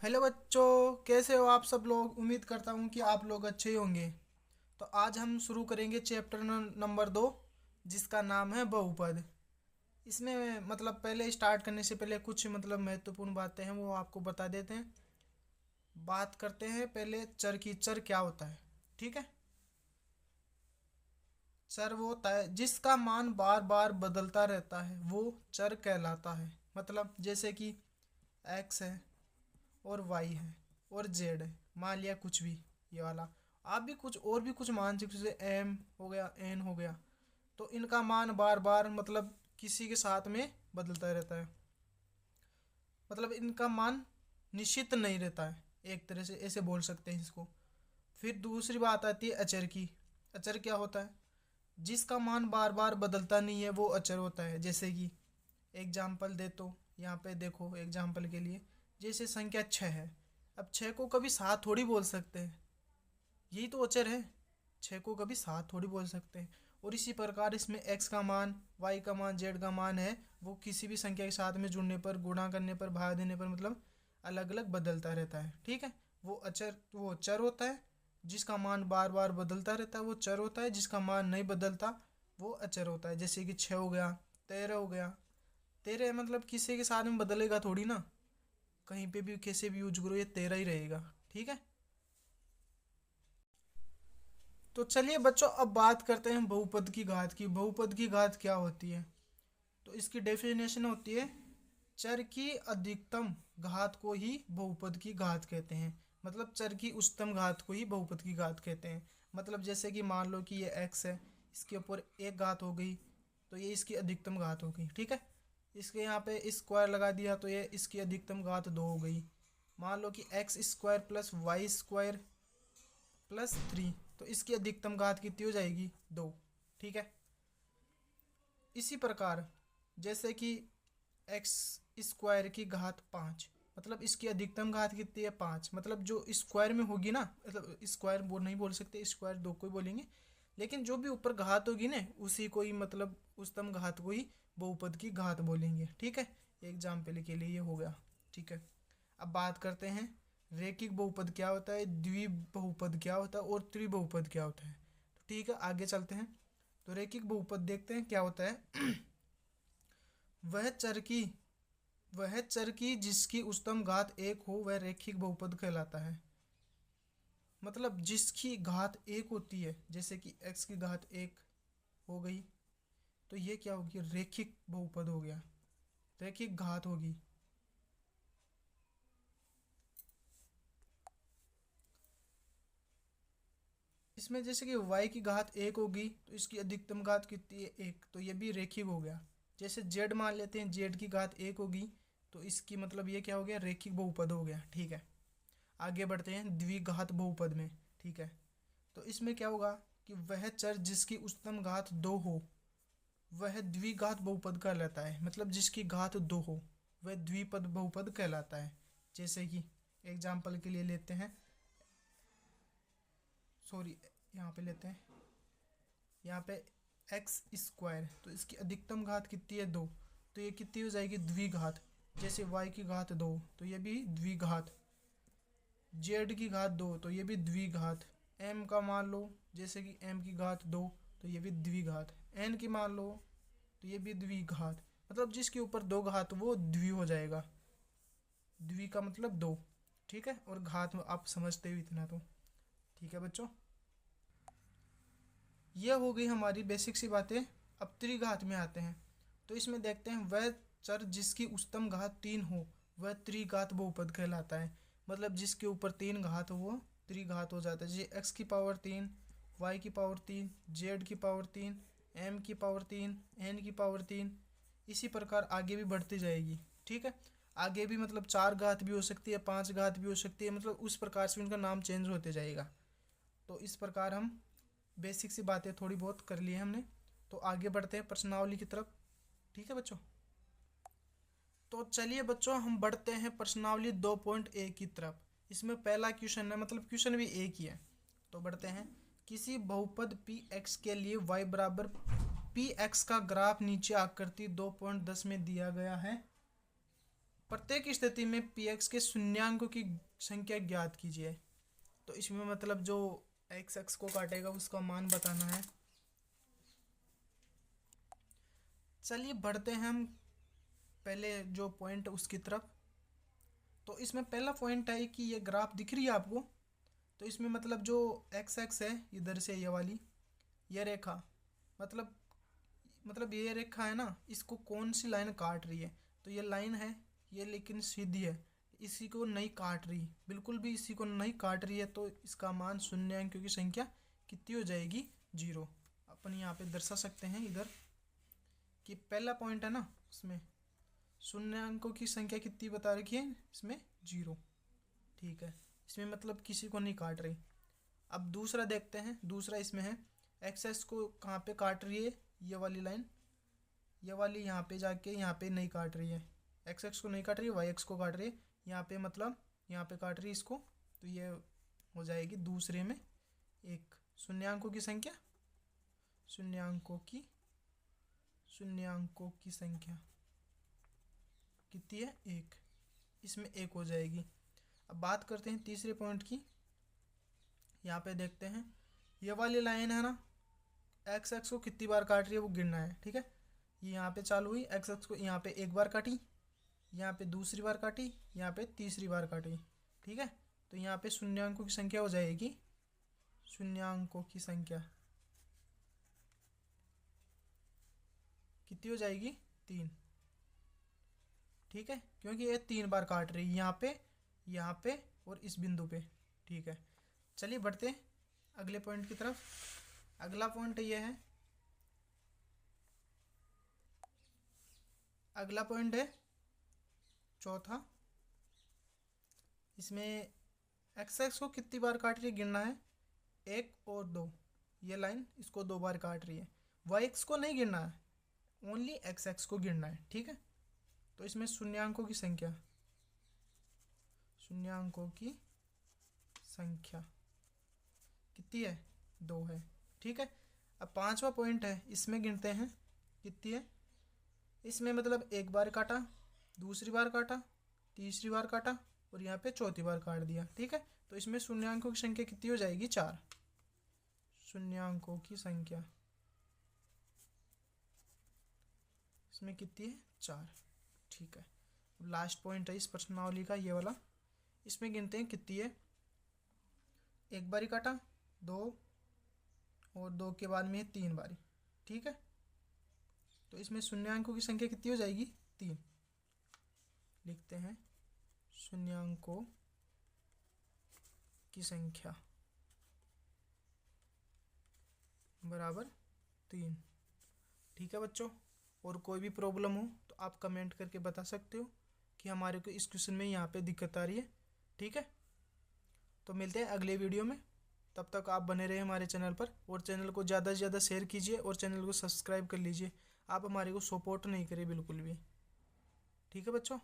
Hello बच्चों, कैसे हो आप सब लोग। उम्मीद करता हूँ कि आप लोग अच्छे ही होंगे। तो आज हम शुरू करेंगे चैप्टर नंबर 2, जिसका नाम है बहुपद। इसमें मतलब पहले स्टार्ट करने से पहले कुछ मतलब महत्वपूर्ण बातें हैं वो आपको बता देते हैं। बात करते हैं पहले चर की। चर क्या होता है, ठीक है। चर वो होता है जिसका मान बार बार बदलता रहता है, वो चर कहलाता है। मतलब जैसे कि एक्स है और वाई है और जेड है, मान लिया कुछ भी ये वाला। आप भी कुछ और भी कुछ मान सकते हो, जैसे एम हो गया, एन हो गया। तो इनका मान बार बार मतलब किसी के साथ में बदलता रहता है। मतलब इनका मान निश्चित नहीं रहता है, एक तरह से ऐसे बोल सकते हैं इसको। फिर दूसरी बात आती है अचर की। अचर क्या होता है? जिसका मान बार बार बदलता नहीं है वो अचर होता है। जैसे कि एग्जाम्पल दे तो यहाँ पे देखो एग्जाम्पल के लिए, जैसे संख्या 6 है। अब 6 को कभी 7 थोड़ी बोल सकते हैं, यही तो अचर है। 6 को कभी 7 थोड़ी बोल सकते हैं। और इसी प्रकार इसमें x का मान, y का मान, z का मान है, वो किसी भी संख्या के साथ में जुड़ने पर, गुणा करने पर, भाग देने पर मतलब अलग अलग बदलता रहता है, ठीक है। वो चर होता है जिसका मान बार बार बदलता रहता है, वो चर होता है। जिसका मान नहीं बदलता वो अचर होता है। जैसे कि 6 हो गया, 13 हो गया। 13 मतलब किसी के साथ में बदलेगा थोड़ी ना, कहीं पे भी कैसे भी यूज करो ये 13 ही रहेगा, ठीक है। तो चलिए बच्चों, अब बात करते हैं बहुपद की घात की। बहुपद की घात क्या होती है? तो इसकी डेफिनेशन होती है, चर की अधिकतम घात को ही बहुपद की घात कहते हैं। मतलब चर की उच्चतम घात को ही बहुपद की घात कहते हैं। मतलब जैसे कि मान लो कि ये x है, इसके ऊपर एक घात हो गई, तो ये इसकी अधिकतम घात हो गई, ठीक है। इसके यहाँ पे स्क्वायर लगा दिया तो ये इसकी अधिकतम घात 2 हो गई। मान लो कि X square plus Y square plus 3, तो इसकी अधिकतम घात कितनी हो जाएगी? 2, ठीक है। इसी प्रकार जैसे कि एक्स स्क्वायर की घात 5, मतलब इसकी अधिकतम घात कितनी है? 5। मतलब जो स्क्वायर में होगी ना, मतलब स्क्वायर बोल नहीं बोल सकते, स्क्वायर दो को ही बोलेंगे, लेकिन जो भी ऊपर घात होगी ना उसी को ही, मतलब उच्चतम घात को ही बहुपद की घात बोलेंगे, ठीक है। एग्जाम्पल के लिए ये हो गया, ठीक है। अब बात करते हैं रैखिक बहुपद क्या होता है, द्विबहुपद क्या होता है और त्रिबहुपद क्या होता है। तो ठीक है, आगे चलते हैं। तो रैखिक बहुपद देखते हैं क्या होता है। वह चर की वह चर की जिसकी उच्चतम घात 1 हो वह रैखिक बहुपद कहलाता है। मतलब जिसकी घात 1 होती है, जैसे कि x की घात 1 हो गई, तो ये क्या होगी? रैखिक बहुपद हो गया, रैखिक घात होगी। इसमें जैसे कि y की घात 1 होगी तो इसकी अधिकतम घात कितनी है? 1, तो ये भी रैखिक हो गया। जैसे z मान लेते हैं, z की घात 1 होगी तो इसकी मतलब ये क्या हो गया? रैखिक बहुपद हो गया, ठीक है। आगे बढ़ते हैं द्विघात बहुपद में, ठीक है। तो इसमें क्या होगा कि वह चर जिसकी उच्चतम घात 2 हो वह द्विघात बहुपद कहलाता है। मतलब जिसकी घात 2 हो वह द्विपद बहुपद कहलाता है। जैसे कि एग्जाम्पल के लिए लेते हैं, सॉरी, यहाँ पे लेते हैं, यहाँ पे एक्स स्क्वायर, तो इसकी अधिकतम घात कितनी है? 2, तो ये कितनी हो जाएगी? द्विघात। जैसे वाई की घात 2, तो ये भी द्विघात। जेड की घात 2, तो ये भी द्विघात। एम का मान लो, जैसे कि एम की घात 2, तो ये भी द्विघात। एन की मान लो तो ये भी द्विघात। मतलब जिसके ऊपर 2 घात वो द्वि हो जाएगा। द्वि का मतलब 2, ठीक है। और घात में आप समझते हो इतना तो, ठीक है बच्चों। यह हो गई हमारी बेसिक सी बातें। अब त्रिघात में आते हैं। तो इसमें देखते हैं, वह चर जिसकी उच्चतम घात 3 हो वह त्रिघात बहुपद कहलाता है। मतलब जिसके ऊपर 3 घात हो वो त्रिघात हो जाता है। जैसे एक्स की पावर 3, वाई की पावर 3, जेड की पावर 3, एम की पावर 3, एन की पावर 3। इसी प्रकार आगे भी बढ़ती जाएगी, ठीक है। आगे भी मतलब 4 घात भी हो सकती है, 5 घात भी हो सकती है, मतलब उस प्रकार से उनका नाम चेंज होते जाएगा। तो इस प्रकार हम बेसिक सी बातें थोड़ी बहुत कर ली है हमने। तो आगे बढ़ते हैं प्रश्नावली की तरफ, ठीक है बच्चों। तो चलिए बच्चों, हम बढ़ते हैं प्रश्नावली 2.1 की तरफ। इसमें पहला क्वेश्चन है, मतलब क्वेश्चन भी एक ही है। तो बढ़ते हैं। किसी बहुपद पी एक्स के लिए y बराबर पी एक्स का ग्राफ नीचे आकृति 2.10 में दिया गया है। प्रत्येक स्थिति में px के शून्यांकों की संख्या ज्ञात कीजिए। तो इसमें मतलब जो x को काटेगा उसका मान बताना है। चलिए बढ़ते हैं हम पहले जो पॉइंट उसकी तरफ। तो इसमें पहला पॉइंट है कि ये ग्राफ दिख रही है आपको। तो इसमें मतलब जो x है इधर से ये वाली ये रेखा मतलब ये रेखा है ना, इसको कौन सी लाइन काट रही है? तो ये लाइन है ये, लेकिन सीधी है, इसी को नहीं काट रही, बिल्कुल भी इसी को नहीं काट रही है। तो इसका मान शून्यांकों की संख्या कितनी हो जाएगी? 0। अपन यहाँ पे दर्शा सकते हैं इधर कि पहला पॉइंट है ना, उसमें शून्यांकों की संख्या कितनी बता रखी है इसमें? 0। ठीक है, इसमें मतलब किसी को नहीं काट रही। अब दूसरा देखते हैं। दूसरा इसमें है एक्स को कहाँ पे काट रही है? ये वाली लाइन, ये वाली यहाँ पे जाके यहाँ पे नहीं काट रही है। एक्स को नहीं काट रही है, वाई एक्स को काट रही है। यहाँ पे मतलब यहाँ पे काट रही है इसको। तो ये हो जाएगी दूसरे में 1। शून्यांकों की संख्या, शून्यांकों की संख्या कितनी है? 1। इसमें 1 हो जाएगी। अब बात करते हैं तीसरे पॉइंट की। यहाँ पे देखते हैं ये वाली लाइन है ना, एक्स को कितनी बार काट रही है वो गिनना है। ठीक है, ये यहाँ पे चालू हुई, एक्स को यहाँ पे 1 बार काटी, यहाँ पे दूसरी बार काटी, यहाँ पे तीसरी बार काटी। ठीक है, तो यहाँ पे शून्यांकों की संख्या हो जाएगी, शून्यांकों की संख्या कितनी हो जाएगी? 3। ठीक है, क्योंकि ये 3 बार काट रही है, यहाँ पे और इस बिंदु पे। ठीक है, चलिए बढ़ते अगले पॉइंट की तरफ। अगला पॉइंट ये है, अगला पॉइंट है चौथा। इसमें एक्स को कितनी बार काट रही है गिनना है, 1 और 2। ये लाइन इसको 2 बार काट रही है। वाई एक्स को नहीं गिनना है, ओनली एक्स को गिनना है। ठीक है, तो इसमें शून्यांकों की संख्या कितनी है? 2 है। ठीक है, अब पांचवा पॉइंट है, इसमें गिनते हैं कितनी है। इसमें मतलब 1 बार काटा, दूसरी बार काटा, तीसरी बार काटा और यहाँ पे चौथी बार काट दिया। ठीक है, तो इसमें शून्यांकों की संख्या कितनी हो जाएगी? 4। शून्यांकों की संख्या इसमें कितनी है? 4। ठीक है, लास्ट पॉइंट है इस प्रश्नावली का ये वाला। इसमें गिनते हैं कितनी है। 1 बारी काटा, 2 और 2 के बाद में 3 बारी। ठीक है, तो इसमें शून्यांकों की संख्या कितनी हो जाएगी? 3। लिखते हैं शून्यांकों की संख्या बराबर 3। ठीक है बच्चों, और कोई भी प्रॉब्लम हो तो आप कमेंट करके बता सकते हो कि हमारे को इस क्वेश्चन में यहाँ पे दिक्कत आ रही है। ठीक है, तो मिलते हैं अगले वीडियो में। तब तक आप बने रहे हमारे चैनल पर, और चैनल को ज़्यादा से ज़्यादा शेयर कीजिए और चैनल को सब्सक्राइब कर लीजिए। आप हमारे को सपोर्ट नहीं करें बिल्कुल भी। ठीक है बच्चों।